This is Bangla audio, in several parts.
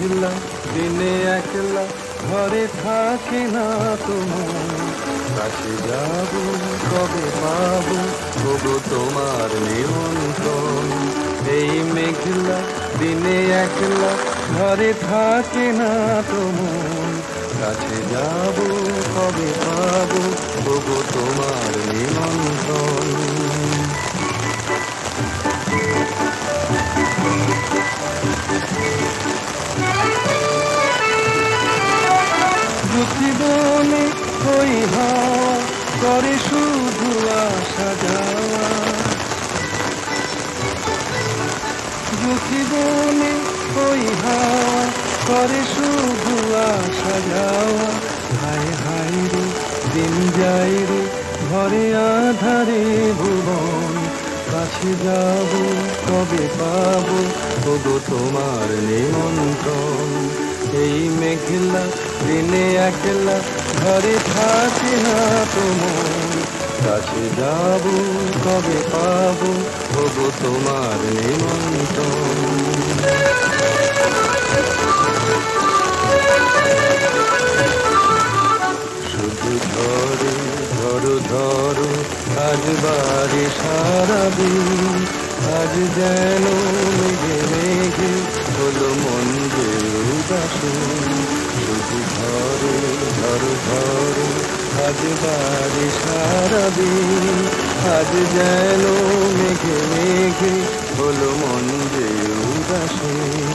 মেঘলা দিনে একলা ঘরে থাকে না তোমার, কাছে যাব কবে পাবো তবু তোমার নিমন্ত্রণ। এই মেঘলা দিনে একলা ঘরে থাকে না তোমার, কাছে যাব কবে পাবো তবু তোমার নিমন্ত্রণ। জীবনে ওই হাওয়া করে শুধু আসা যাওয়া, জীবনে ওই হাওয়া করে শুধু আসা যাওয়া। হায় হায় রে দিন যাই রে ঘরে আধারে ভুবন, কাছে যাব কবে পাবো তবু তোমার নিমন্ত্রণ। এই মেঘলা দিনে একলা ঘরে থাকে না তোমার, কাছে যাব কবে পাবো তবু তোমার নিমন্ত্রণ। শুধু ধরো ধরো ধরো আজ বারে সারা দিন, আজ যেন মেঘে মেঘে হলো মন যে উদাসীন। শুধু ধরো ধরো ধরো আজ বারে সারা দিন, আজ যেন মেঘে মেঘে হলো মন যে উদাসীন।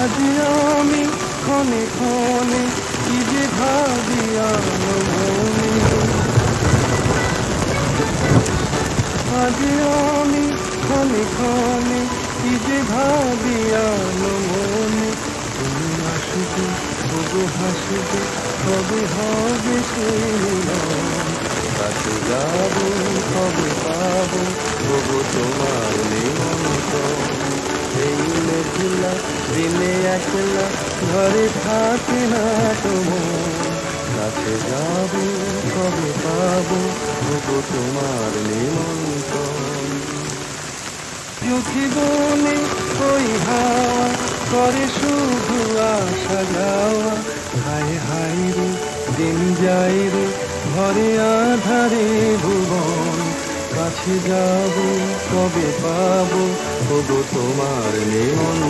আজ আমি ক্ষণে ক্ষণে কি যে ভাবিয়া মনে, আজ আমি ক্ষণে ক্ষণে কি যে ভাবিয়া মনে। তুমি আসবে তবু হাসবে কবে হবে সে মিলন, কাছে যাব কবে পাবো তবু তোমার নিমন্ত্রণ। এই মেঘলা দিনে একলা ঘরে থাকে না তোমার, কাছে যাব কবে পাবো তবু তোমার নিমন্ত্রণ। জীবনে ওই হাওয়া করে শুধু আসা যাওয়া। হায় হায় রে দিন যাই রে ঘরে আধারে ভুবন, কাছে যাব কবে পাবো তবু তোমার নিমন্ত্রণ।